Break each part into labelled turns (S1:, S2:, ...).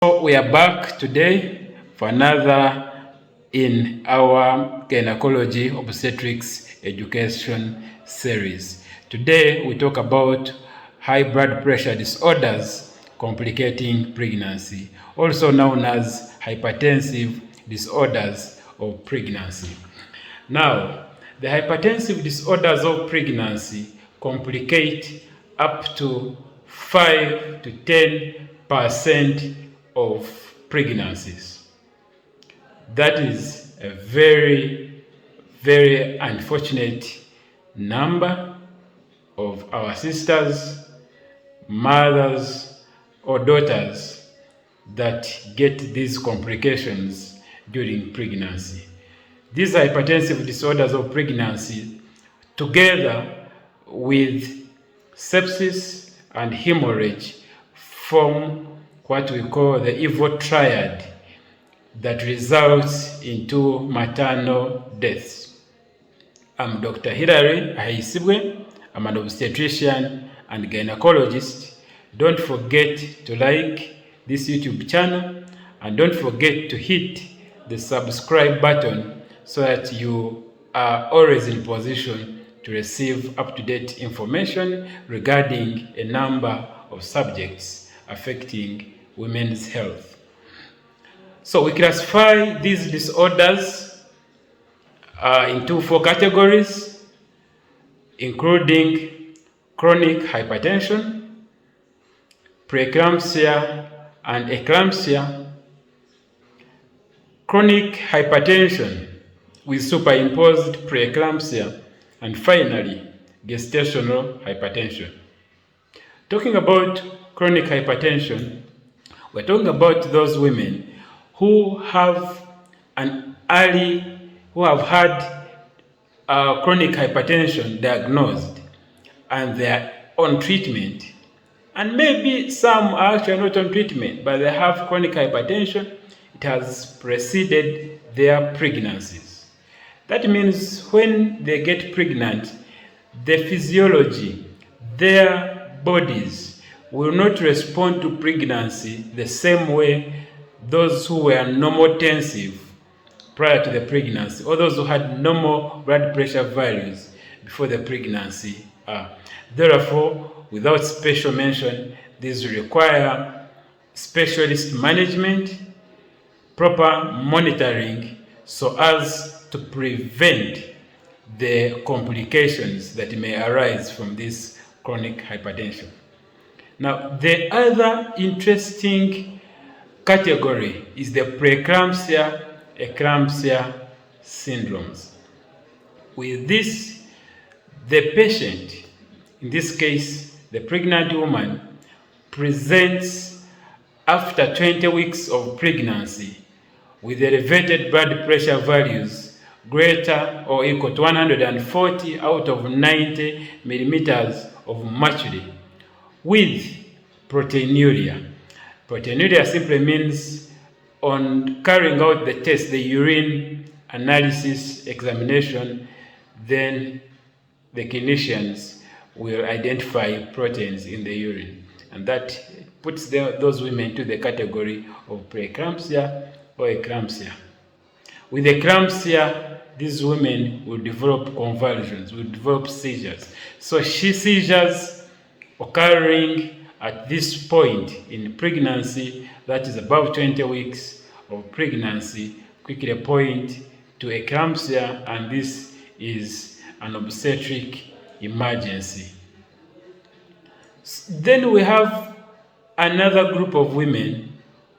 S1: So we are back today for another in our gynecology obstetrics education series. Today we talk about high blood pressure disorders complicating pregnancy, also known as hypertensive disorders of pregnancy. Now, the hypertensive disorders of pregnancy complicate up to 5 to 10% of pregnancies. That is a very, very unfortunate number of our sisters, mothers, or daughters that get these complications during pregnancy. These hypertensive disorders of pregnancy, together with sepsis and hemorrhage, form what we call the evil triad that results into maternal deaths. I'm Dr. Hilary Ahaisibwe. I'm an obstetrician and gynecologist. Don't forget to like this YouTube channel and don't forget to hit the subscribe button so that you are always in position to receive up-to-date information regarding a number of subjects affecting women's health. So we classify these disorders into 4 categories, including chronic hypertension, preeclampsia, and eclampsia, chronic hypertension with superimposed preeclampsia, and finally, gestational hypertension. Talking about chronic hypertension, we're talking about those women who have had chronic hypertension diagnosed and they are on treatment, and maybe some are actually not on treatment, but they have chronic hypertension. It has preceded their pregnancies. That means when they get pregnant, the physiology, their bodies will not respond to pregnancy the same way those who were normotensive prior to the pregnancy, or those who had normal blood pressure values before the pregnancy are. Therefore, without special mention, these require specialist management, proper monitoring, so as to prevent the complications that may arise from this chronic hypertension. Now, the other interesting category is the preeclampsia, eclampsia syndromes. With this, the patient, in this case, the pregnant woman, presents after 20 weeks of pregnancy with elevated blood pressure values greater or equal to 140 out of 90 millimeters of mercury, with proteinuria. Proteinuria simply means on carrying out the test, the urine analysis examination, then the clinicians will identify proteins in the urine, and that puts those women into the category of preeclampsia or eclampsia. With eclampsia, these women will develop convulsions, will develop seizures. So seizures occurring at this point in pregnancy, that is above 20 weeks of pregnancy, quickly point to eclampsia, and this is an obstetric emergency. Then we have another group of women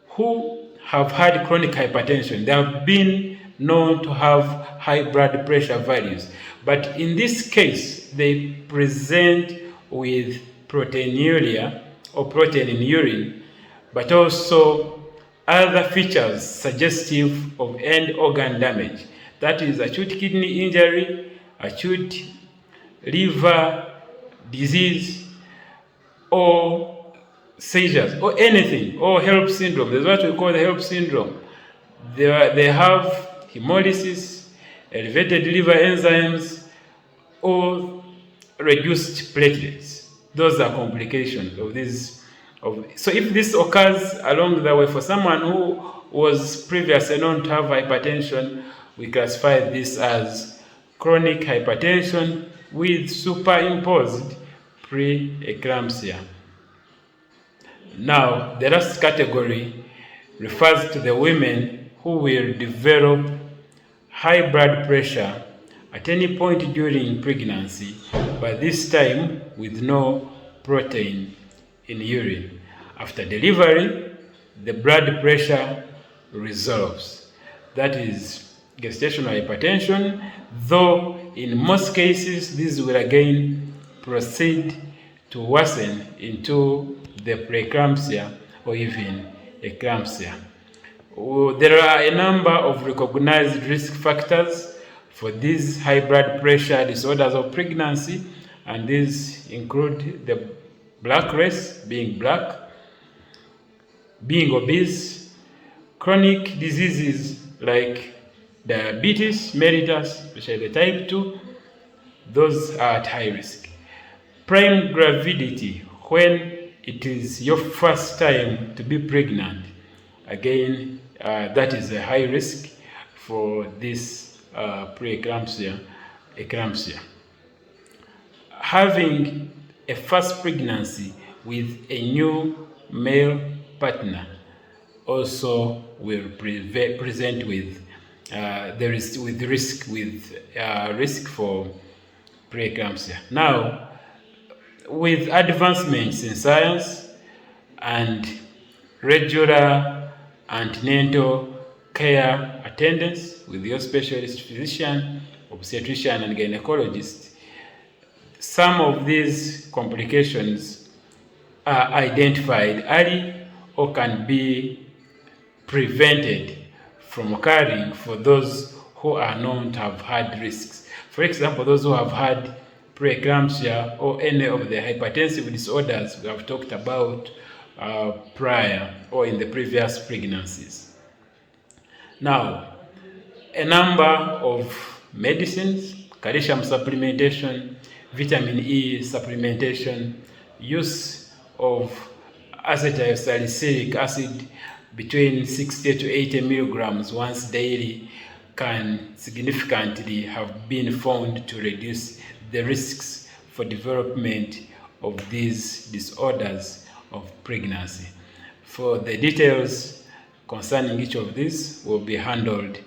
S1: who have had chronic hypertension. They have been known to have high blood pressure values, but in this case, they present with proteinuria or protein in urine, but also other features suggestive of end organ damage. That is acute kidney injury, acute liver disease, or seizures, or anything, or HELLP syndrome. There's what we call the HELLP syndrome. They have hemolysis, elevated liver enzymes, or reduced platelets. Those are complications of this So if this occurs along the way for someone who was previously known to have hypertension, we classify this as chronic hypertension with superimposed preeclampsia. Now, the last category refers to the women who will develop high blood pressure at any point during pregnancy, but this time with no protein in urine. After delivery, the blood pressure resolves. That is gestational hypertension, though in most cases this will again proceed to worsen into the preeclampsia or even eclampsia. There are a number of recognized risk factors for these high blood pressure disorders of pregnancy, and these include the black race, being black, being obese, chronic diseases like diabetes mellitus, especially the type 2, those are at high risk. Prime gravidity, when it is your first time to be pregnant, again, that is a high risk for this preeclampsia, eclampsia. Having a first pregnancy with a new male partner also will present with risk for preeclampsia. Now, with advancements in science and regular antenatal care attendance with your specialist physician, obstetrician, and gynecologist, some of these complications are identified early or can be prevented from occurring for those who are known to have had risks. For example, those who have had preeclampsia or any of the hypertensive disorders we have talked about prior or in the previous pregnancies. Now, a number of medicines, calcium supplementation, vitamin E supplementation, use of acetylsalicylic acid between 60 to 80 milligrams once daily can significantly have been found to reduce the risks for development of these disorders of pregnancy. For the details concerning each of these will be handled